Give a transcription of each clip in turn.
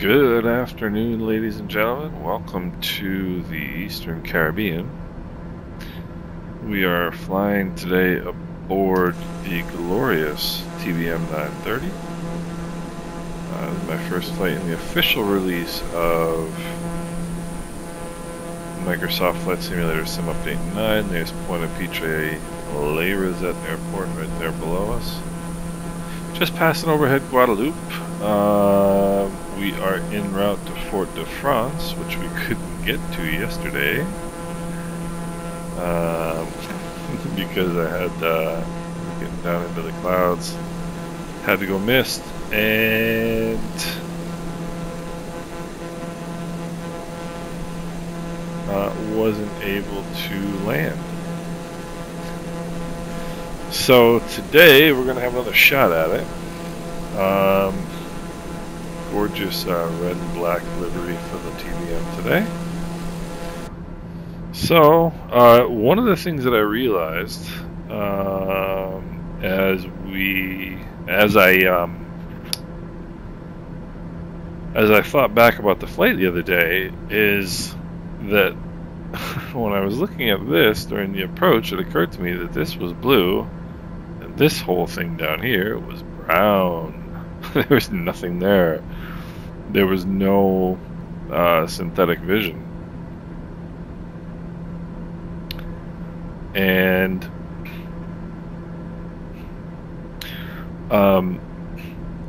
Good afternoon, ladies and gentlemen. Welcome to the Eastern Caribbean. We are flying today aboard the glorious TBM 930. This is my first flight in the official release of Microsoft Flight Simulator Sim Update 9. There's Pointe-à-Pitre Les Rosette Airport right there below us. Just passing overhead Guadeloupe. We are en route to Fort de France, which we couldn't get to yesterday because I had getting down into the clouds, had to go mist, and wasn't able to land. So today we're gonna have another shot at it. Gorgeous red and black livery for the TBM today. So one of the things that I realized as I thought back about the flight the other day is that when I was looking at this during the approach, it occurred to me that this was blue and this whole thing down here was brown. There was nothing there. There was no synthetic vision. And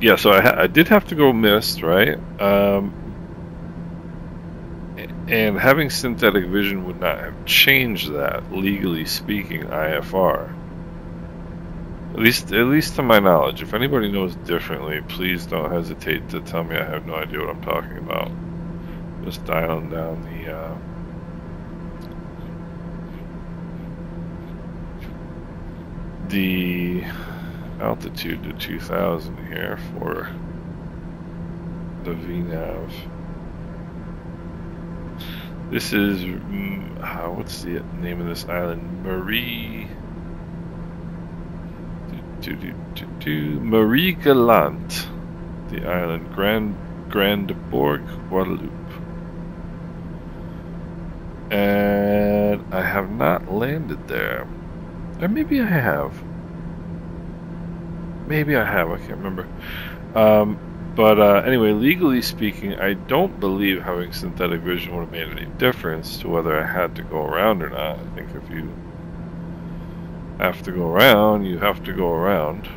yeah, so I did have to go mist, right? And having synthetic vision would not have changed that, legally speaking, IFR. At least to my knowledge. If anybody knows differently, please don't hesitate to tell me. I have no idea what I'm talking about. Just dialing down the altitude to 2000 here for the VNAV. This is what's the name of this island? Marie Galante, the island, Grand-Bourg, Guadeloupe. And I have not landed there. Or maybe I have. Maybe I have, I can't remember. But anyway, legally speaking, I don't believe having synthetic vision would have made any difference to whether I had to go around or not. I think if you have to go around, you have to go around.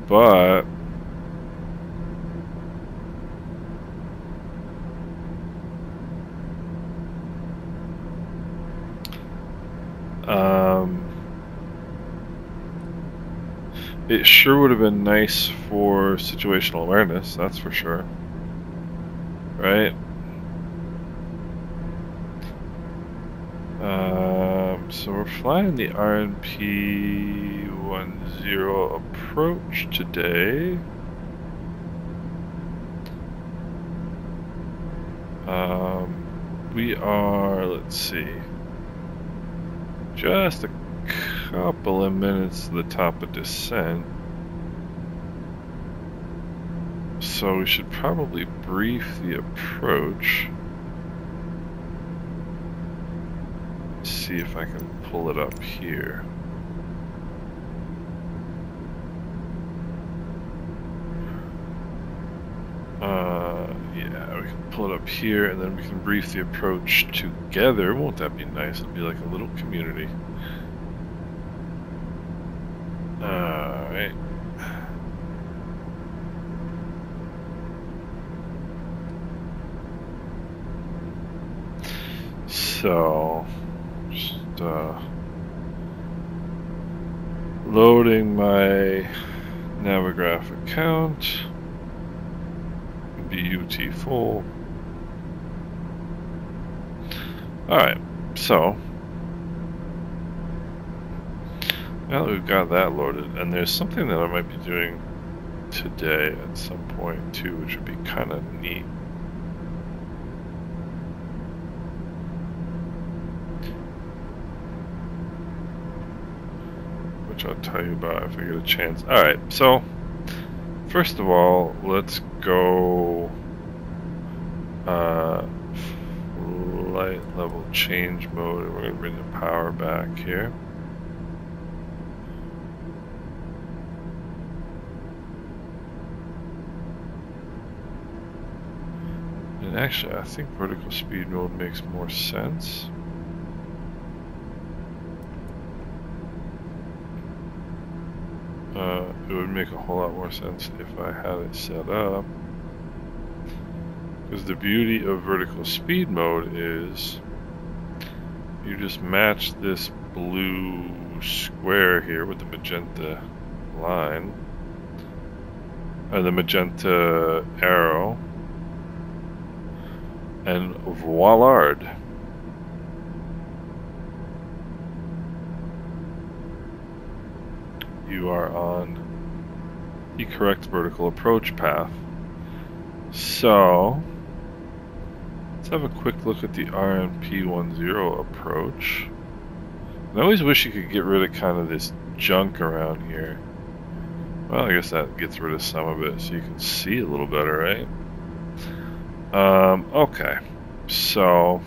But it sure would have been nice for situational awareness, that's for sure. Right? So we're flying the RNP10 approach today. We are, let's see, just a couple of minutes to the top of descent. So we should probably brief the approach. See if I can pull it up here. Yeah, we can pull it up here and then we can brief the approach together. Won't that be nice? It'll be like a little community. Alright. So just loading my Navigraph account, BUT full. Alright, so now that we've got that loaded, and there's something that I might be doing today at some point too, which would be kind of neat. Which I'll tell you about if I get a chance. Alright, so first of all, let's go light level change mode, and we're going to bring the power back here. And actually, I think vertical speed mode makes more sense. It would make a whole lot more sense if I had it set up. Because the beauty of vertical speed mode is you just match this blue square here with the magenta line, and the magenta arrow, and voila! You are on the correct vertical approach path. So let's have a quick look at the RNP10 approach. And I always wish you could get rid of kind of this junk around here. Well, I guess that gets rid of some of it so you can see a little better, right? Okay, so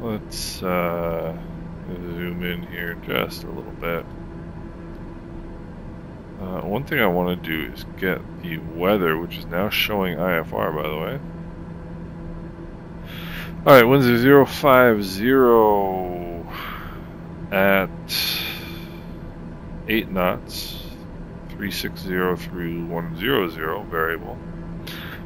let's zoom in here just a little bit. One thing I want to do is get the weather, which is now showing IFR, by the way. Alright, winds are 050 at 8 knots, 360 through 100 variable.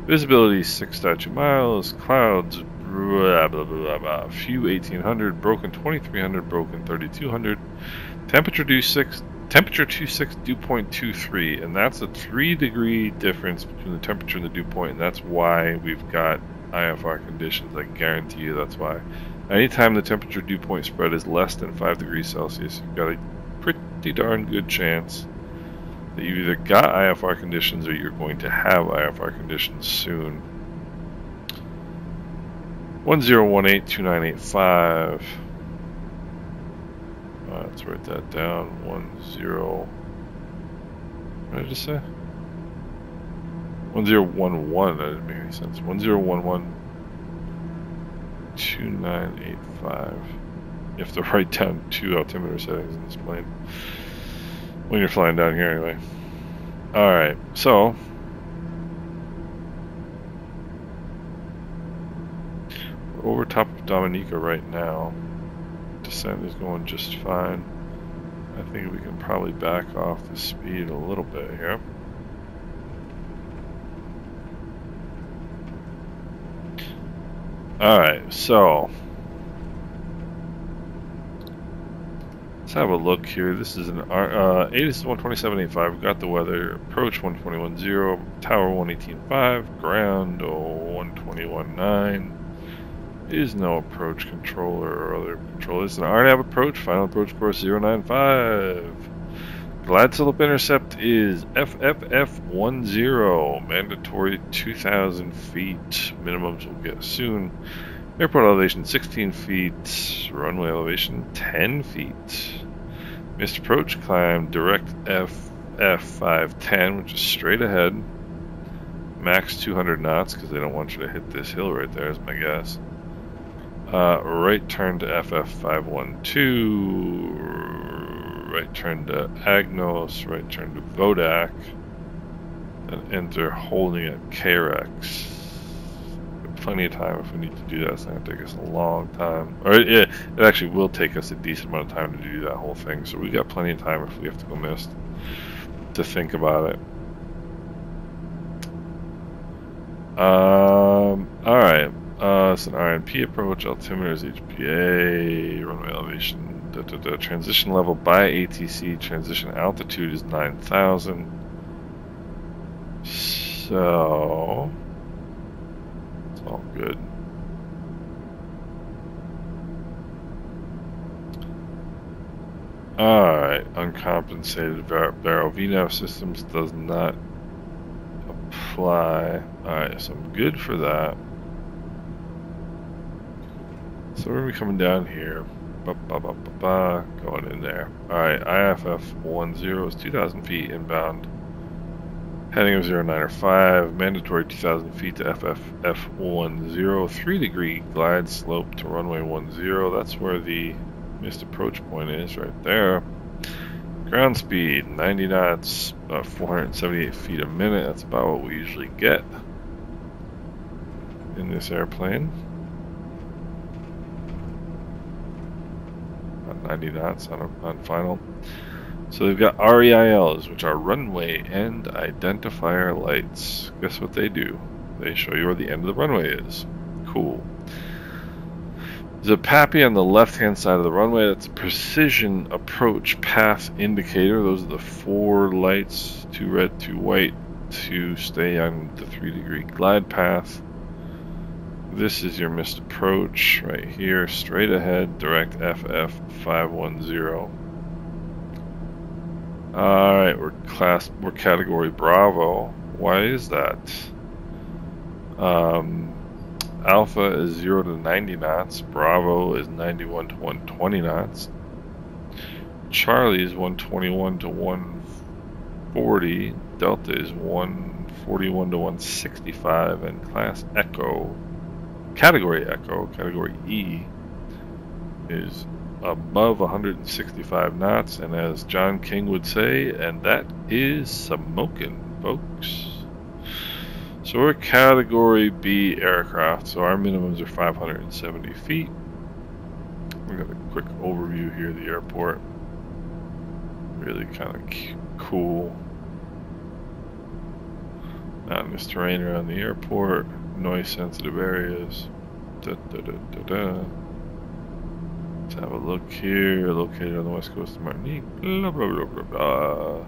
Visibility 6.2 miles, clouds, blah, blah, blah, blah, few 1800, broken 2300, broken 3200, temperature 26, dew point 23, and that's a 3-degree difference between the temperature and the dew point, and that's why we've got IFR conditions. I guarantee you that's why. Anytime the temperature dew point spread is less than 5 degrees Celsius, you've got a pretty darn good chance that you either got IFR conditions or you're going to have IFR conditions soon. 10182985. Let's write that down. 10. What did I just say? 1011. That didn't make any sense. 1011 2985. You have to write down 2 altimeter settings in this plane when you're flying down here, anyway. Alright, so we're over top of Dominica right now. Descent is going just fine. I think we can probably back off the speed a little bit here. Alright, so let's have a look here. This is an ATIS 127.85. We've got the weather. Approach 121.0. Tower 118.5. Ground 121.9. Is no approach controller or other controller. It's an RNAV approach. Final approach course 095. Glide slope intercept is FFF10. Mandatory 2,000 feet. Minimums we'll get soon. Airport elevation 16 feet. Runway elevation 10 feet. Missed approach climb direct FF510, which is straight ahead. Max 200 knots because they don't want you to hit this hill right there, is my guess. Right turn to FF512. Right turn to Agnos. Right turn to Vodak. And enter holding at KREX. Plenty of time if we need to do that. It's not going to take us a long time. Or yeah, it actually will take us a decent amount of time to do that whole thing. So we got plenty of time if we have to go missed to think about it. Alright. It's an RNP approach. Altimeter is HPA. Runway elevation. Transition level by ATC. Transition altitude is 9,000. So it's all good. Alright, uncompensated barrel VNAV systems does not apply. Alright, so I'm good for that. So we're going to be coming down here. Going in there. Alright, IFF10 is 2,000 feet inbound. Heading of 095, mandatory 2,000 feet to FFF 10, 3-degree glide slope to runway 10. That's where the missed approach point is, right there. Ground speed 90 knots, 478 feet a minute. That's about what we usually get in this airplane. About 90 knots on final. So they've got REILs, which are runway end identifier lights. Guess what they do? They show you where the end of the runway is. Cool. There's a PAPI on the left-hand side of the runway. That's a precision approach path indicator. Those are the 4 lights, 2 red, 2 white, to stay on the 3-degree glide path. This is your missed approach right here, straight ahead, direct FF 510. Alright, we're category Bravo. Why is that? Alpha is 0 to 90 knots. Bravo is 91 to 120 knots. Charlie is 121 to 140. Delta is 141 to 165. And class Echo, category E, is above 165 knots, and as John King would say, and that is smoking, folks. So we're category B aircraft, so our minimums are 570 feet. We got a quick overview here of the airport. Really kind of cool. Mountainous terrain around the airport, noise sensitive areas. Let's have a look here. Located on the west coast of Martinique. Blah, blah, blah, blah, blah.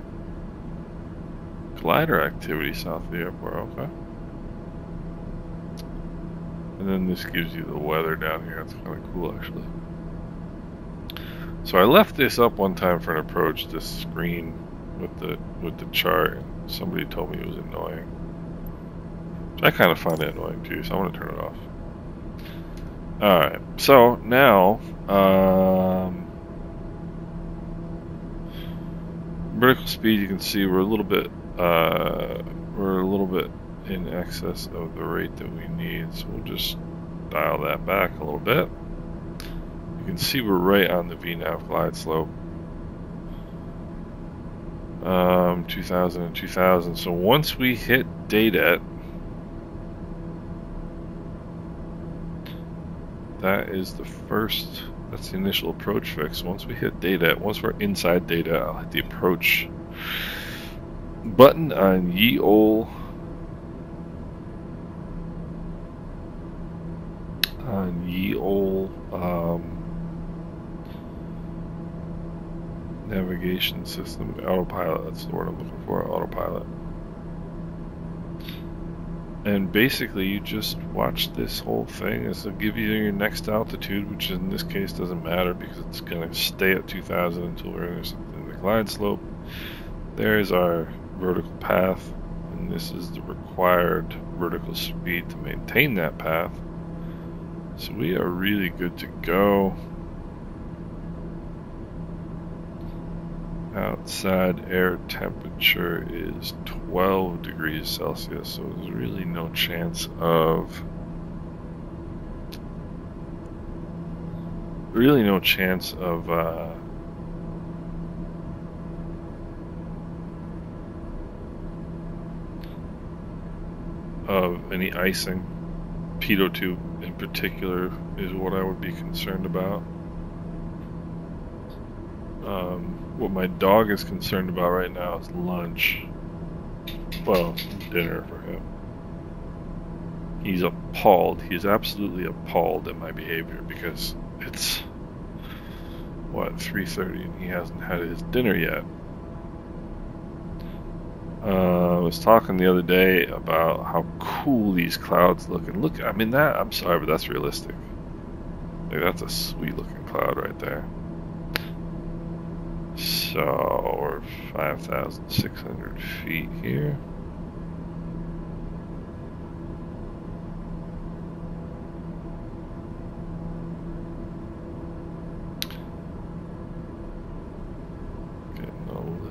Glider activity south of the airport. Okay. And then this gives you the weather down here. It's kind of cool, actually. So I left this up one time for an approach. This screen with the chart. Somebody told me it was annoying. I kind of find it annoying too, so I'm gonna turn it off. Alright, so now vertical speed, you can see we're a little bit in excess of the rate that we need, so we'll just dial that back a little bit. You can see we're right on the VNAV glide slope. 2000 and 2000. So once we hit DATET, that is the first, that's the initial approach fix. Once we hit DATET, once we're inside DATET, I'll hit the approach button on YEOL. Navigation system, autopilot, that's the word I'm looking for, autopilot. And basically you just watch this whole thing. This will give you your next altitude, which in this case doesn't matter because it's going to stay at 2000 until we're in the glide slope. There's our vertical path, and this is the required vertical speed to maintain that path. So we are really good to go. Outside air temperature is 12 degrees Celsius, so there's really no chance of any icing. Pitot tube in particular is what I would be concerned about. What my dog is concerned about right now is lunch. Well, dinner for him. He's appalled. He's absolutely appalled at my behavior because it's, what, 3:30 and he hasn't had his dinner yet. I was talking the other day about how cool these clouds look. And look, I mean, that, I'm sorry, but that's realistic. Like, that's a sweet looking cloud right there. So we're 5,600 feet here. Getting a little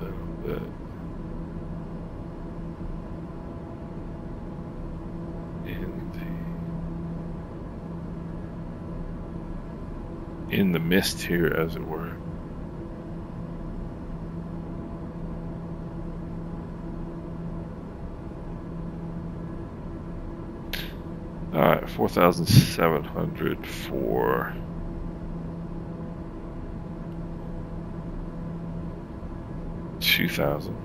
bit. in the mist here, as it were. Alright, 4,700 for 2,000.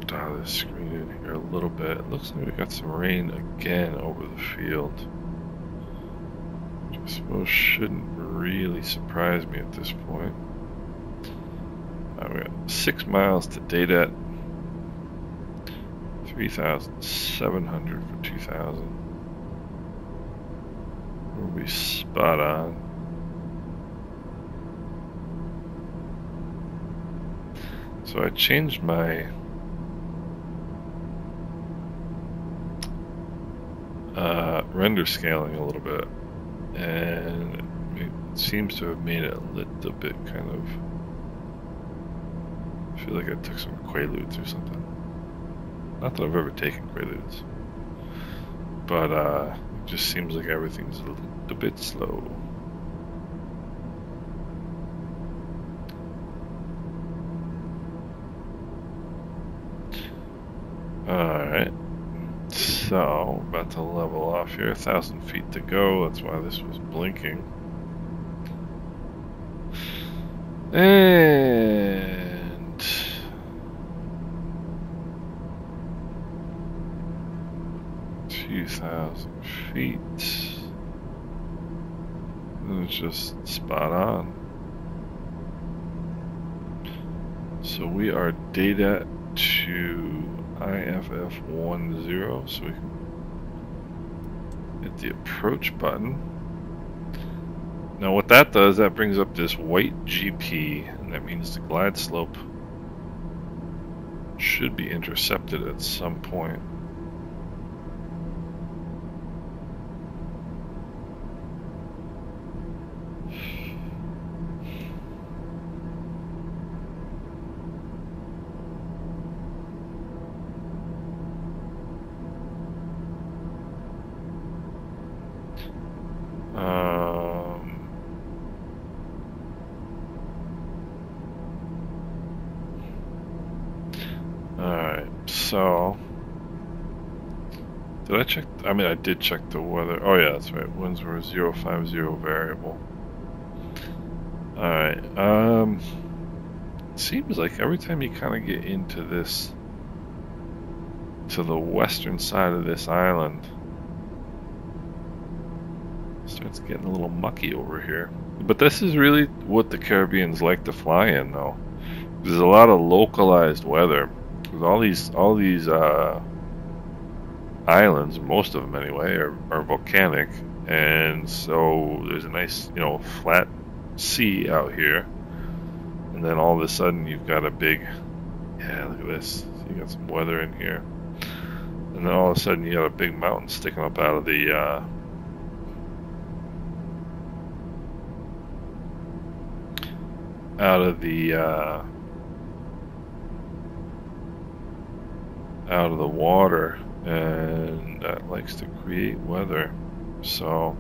Dial this screen in here a little bit. It looks like we got some rain again over the field, which I suppose shouldn't really surprise me at this point. We got 6 miles to date at 3,700 for 2,000. We'll be spot on. So I changed my render scaling a little bit, and it seems to have made it a little bit kind of, I feel like I took some Quaaludes or something. Not that I've ever taken Quaaludes, but it just seems like everything's a little bit slow. Alright. So, about to level off here, 1,000 feet to go, that's why this was blinking. And 2,000 feet. And it's just spot on. So we are data to IFF10, so we can hit the approach button. Now what that does, that brings up this white GP, and that means the glide slope should be intercepted at some point. Alright, so did I check? I mean, I did check the weather. Oh yeah, that's right. Winds were 050 variable. Alright, it seems like every time you kind of get into this, to the western side of this island, it starts getting a little mucky over here. But this is really what the Caribbean's like to fly in, though. There's a lot of localized weather. All these islands, most of them anyway, are volcanic, and so there's a nice, you know, flat sea out here, and then all of a sudden you've got a big, yeah, look at this. So you got some weather in here, and then all of a sudden you got a big mountain sticking up out of the water, and that likes to create weather. So,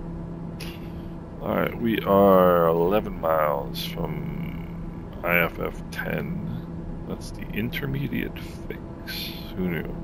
alright, we are 11 miles from IFF 10. That's the intermediate fix. Who knew?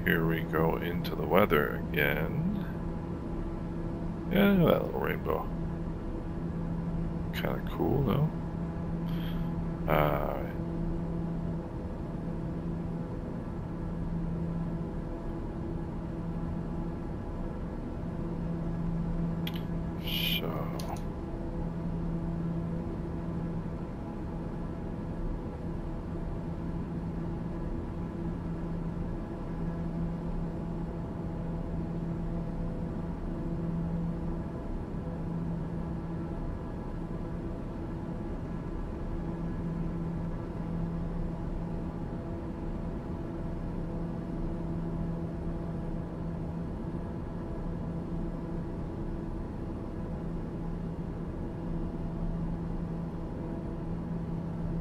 Here we go into the weather again. Yeah, that little rainbow. Kind of cool, though. So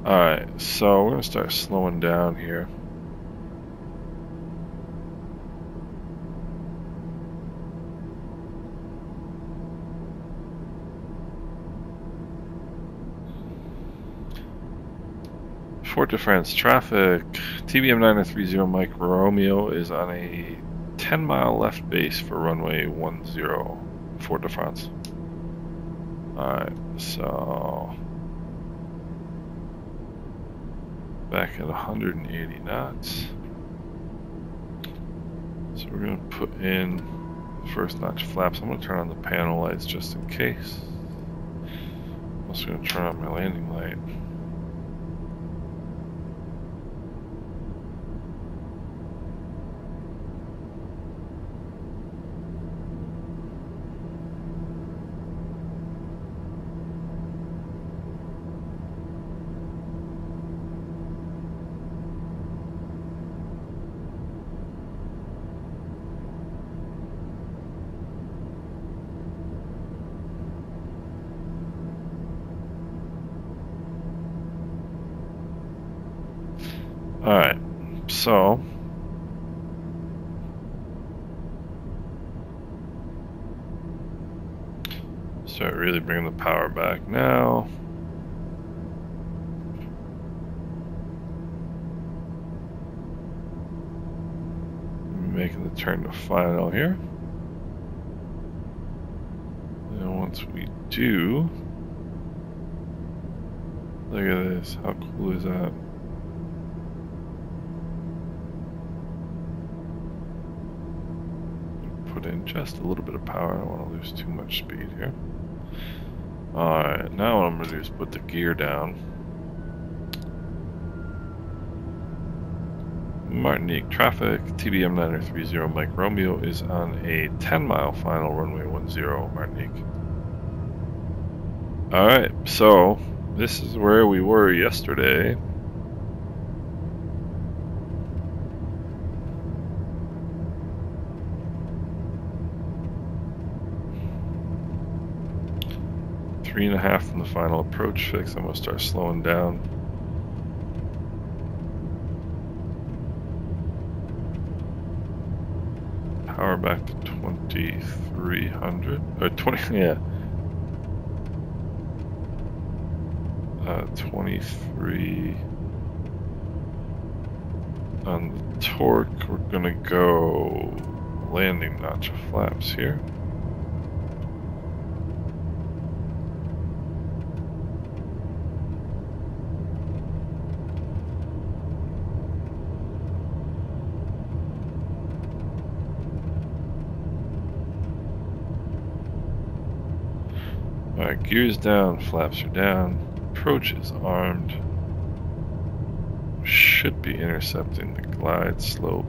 alright, so we're going to start slowing down here. Fort de France traffic, TBM 930 Mike Romeo is on a 10-mile left base for runway 10, Fort de France. Alright, so back at 180 knots. So we're going to put in the first notch flaps. I'm going to turn on the panel lights just in case. I'm also going to turn on my landing light. Alright, so start really bringing the power back now. Making the turn to final here. And once we do, look at this, how cool is that? Put in just a little bit of power. I don't want to lose too much speed here. Alright, now what I'm going to do is put the gear down. Martinique traffic, TBM 930 Mike Romeo is on a 10-mile final, runway 10, Martinique. Alright, so this is where we were yesterday. Three and a half from the final approach fix. I'm going to start slowing down. Power back to 2300 or 20, yeah. 23 on the torque. We're gonna go landing notch of flaps here. Alright, gears down, flaps are down, approach is armed. Should be intercepting the glide slope.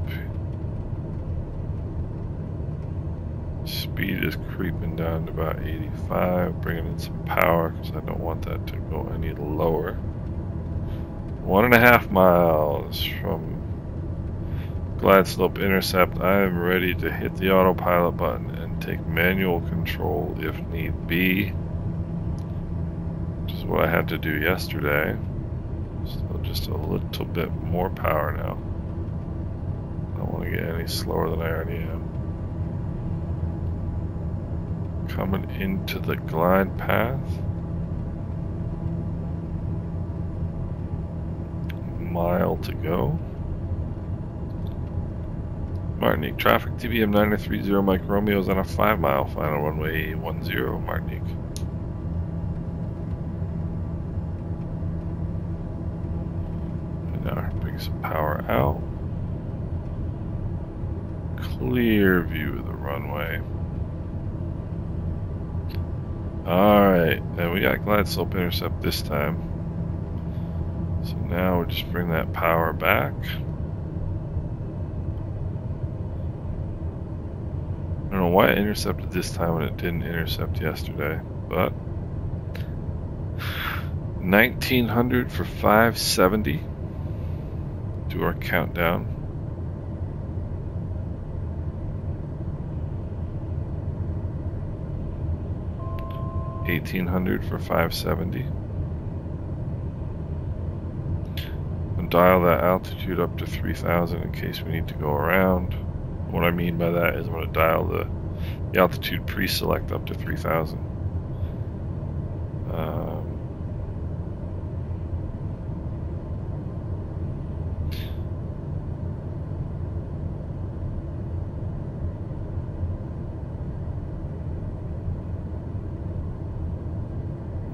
Speed is creeping down to about 85, bringing in some power because I don't want that to go any lower. 1.5 miles from glide slope intercept. I am ready to hit the autopilot button and take manual control if need be. What I had to do yesterday. So just a little bit more power now. I don't want to get any slower than I already am. Coming into the glide path. Mile to go. Martinique traffic, TBM 930 Mike Romeo is on a 5-mile final, runway 10, Martinique. Bring some power out. Clear view of the runway. Alright, and we got glide slope intercept this time. So now we'll just bring that power back. I don't know why it intercepted this time when it didn't intercept yesterday, but 1900 for 570. Do our countdown. $1,800 for 570. And dial that altitude up to 3,000 in case we need to go around. What I mean by that is I'm going to dial the altitude pre-select up to 3,000.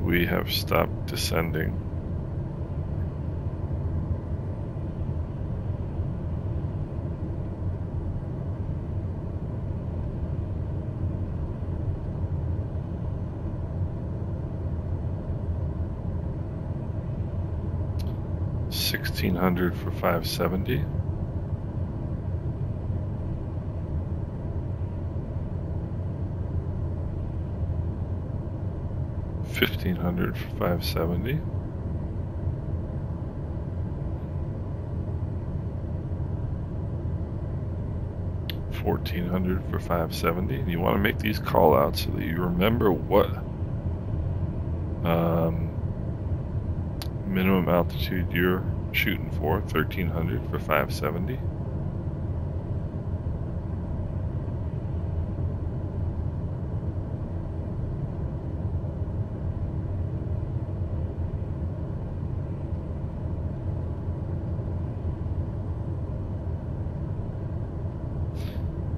We have stopped descending. $1,600 for 570. $1,500 for 570. $1,400 for 570. And you want to make these call outs so that you remember what minimum altitude you're shooting for. 1,300 for 570.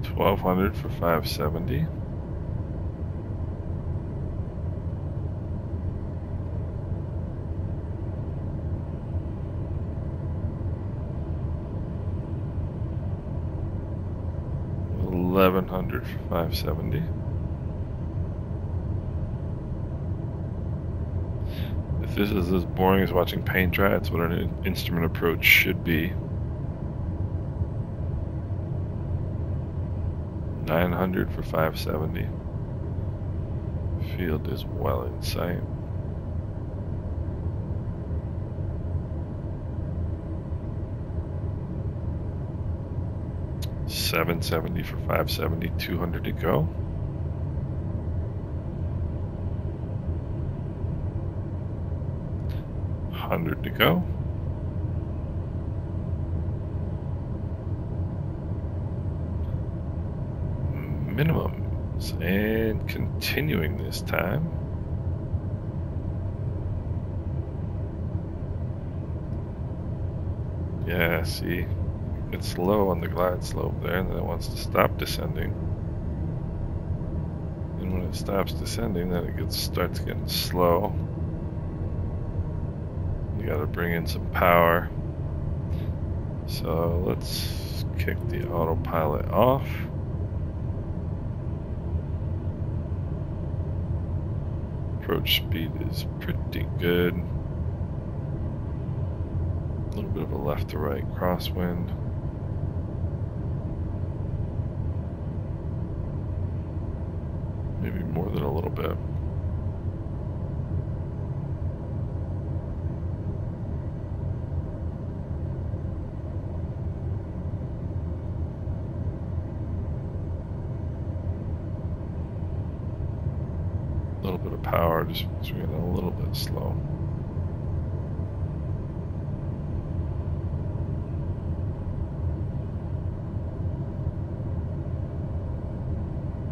$1,200 for 570. $1,100 for 570. If this is as boring as watching paint dry, it's what an instrument approach should be. $900 for 570. Field is well in sight. $770 for 570. 200 to go. $100 to go. Minimums, and continuing this time. Yeah, see, it's low on the glide slope there, and then it wants to stop descending. And when it stops descending, then it starts getting slow. You gotta bring in some power. So let's kick the autopilot off. Approach speed is pretty good. A little bit of a left to right crosswind. Maybe more than a little bit. A little bit of power, just swinging it a little bit slow.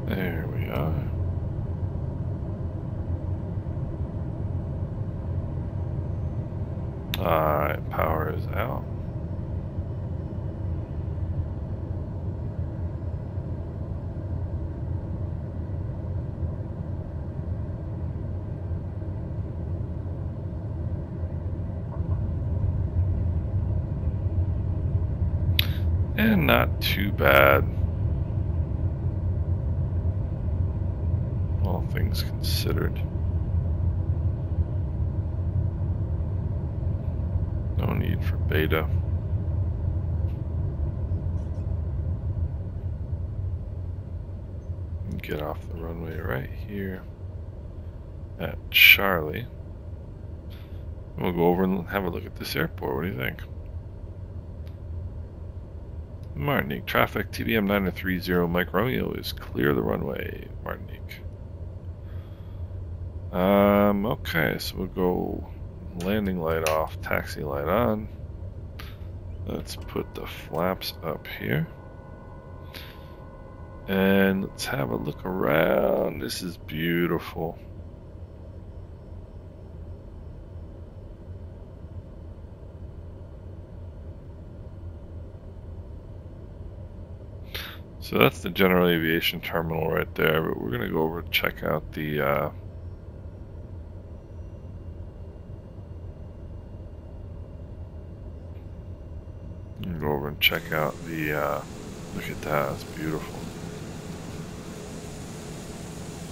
There we are. Alright, power is out. And not too bad. Well, things considered. No need for beta. Get off the runway right here at Charlie. We'll go over and have a look at this airport. What do you think? Martinique traffic, TBM 9030 Mike Romeo is clear the runway, Martinique. Okay, so we'll go landing light off, taxi light on. Let's put the flaps up here. And let's have a look around. This is beautiful. So that's the general aviation terminal right there, but we're gonna go over and check out the go over and check out the look at that, it's beautiful.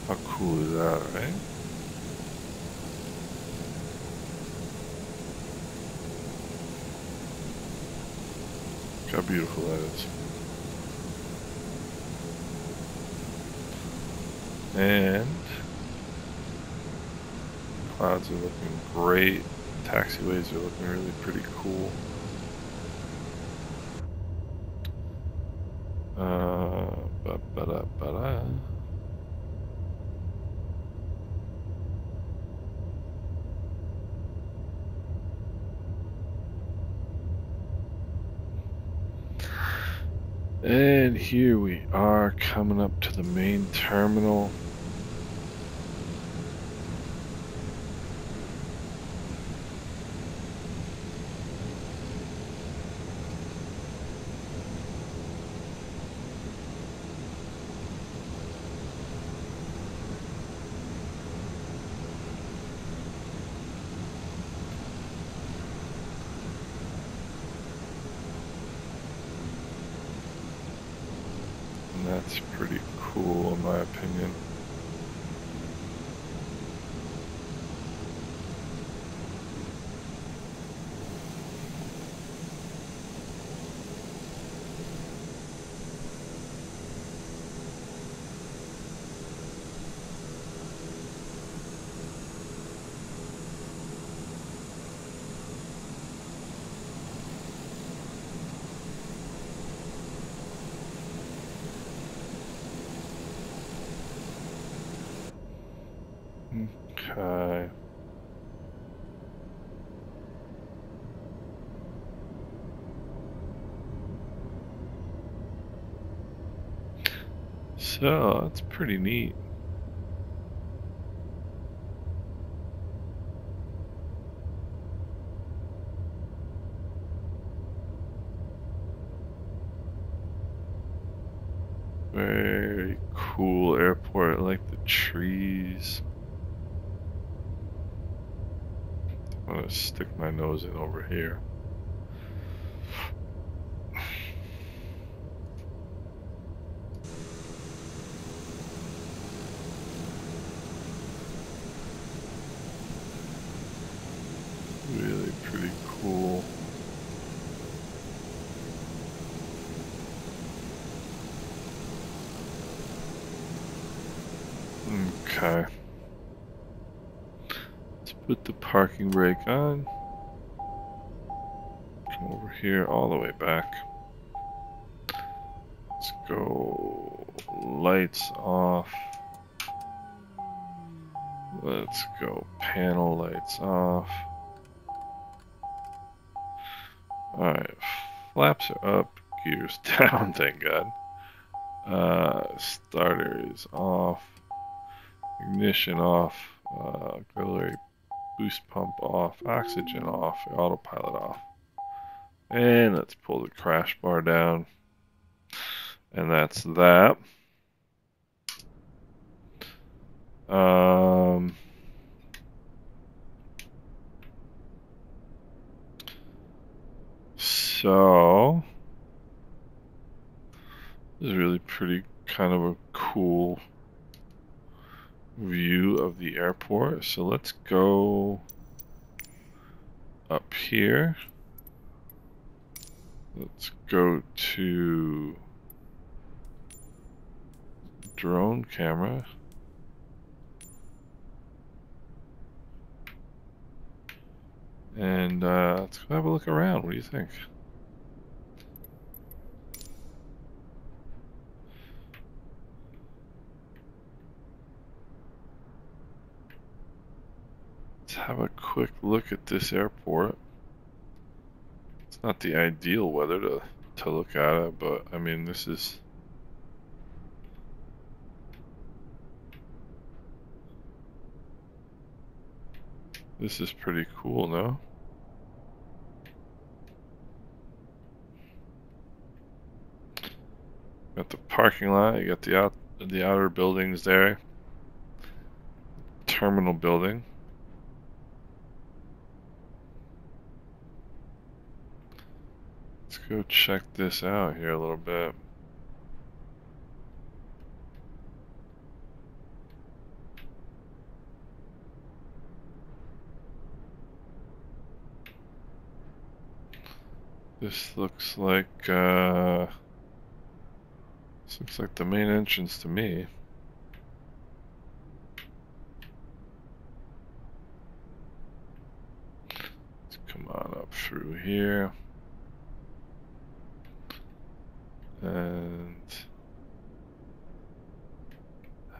How cool is that, right? Look how beautiful that is. And clouds are looking great. Taxiways are looking really pretty cool. And here we are coming up to the main terminal. That's pretty cool in my opinion. Okay. So, that's pretty neat. Very cool airport, I like the trees. I'm gonna stick my nose in over here. Really pretty cool. Okay. Let's put the parking brake on. Come over here all the way back. Let's go lights off. Let's go panel lights off. Alright, flaps are up, gears down, thank God. Starter is off. Ignition off. Auxiliary boost pump off. Oxygen off. Autopilot off. And let's pull the crash bar down. And that's that. So this is really pretty kind of a cool view of the airport. So let's go up here. Let's go to drone camera. And let's go have a look around. What do you think? Let's have a quick look at this airport. It's not the ideal weather to look at it, but I mean, this is pretty cool, no? Got the parking lot, you got the outer buildings there. Terminal building. Let's go check this out here a little bit. This looks like the main entrance to me. Let's come on up through here. And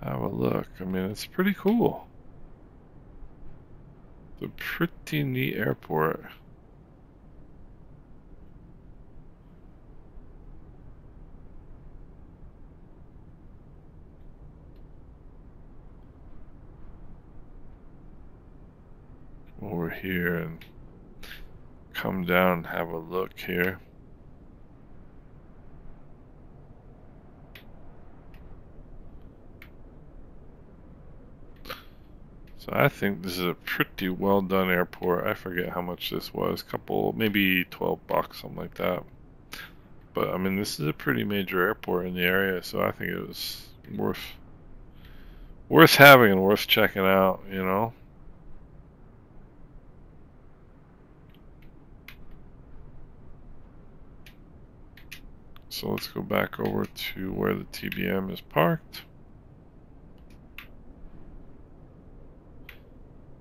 have a look. I mean, it's pretty cool. It's a pretty neat airport. Over here and come down and have a look here. So I think this is a pretty well done airport. I forget how much this was, maybe 12 bucks, something like that. But I mean, this is a pretty major airport in the area, so I think it was worth having and worth checking out, you know. So let's go back over to where the TBM is parked.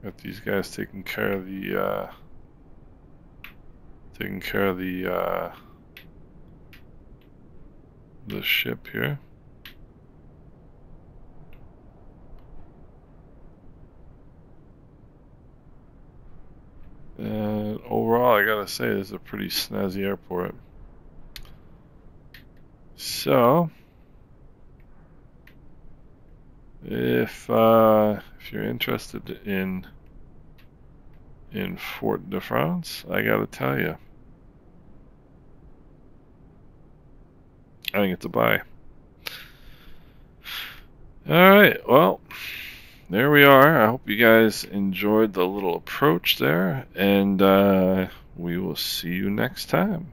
Got these guys taking care of the ship here. And overall, I gotta say, this is a pretty snazzy airport. So, if you're interested in Fort de France, I gotta tell you, I think it's a buy. Alright, well, there we are. I hope you guys enjoyed the little approach there, and we will see you next time.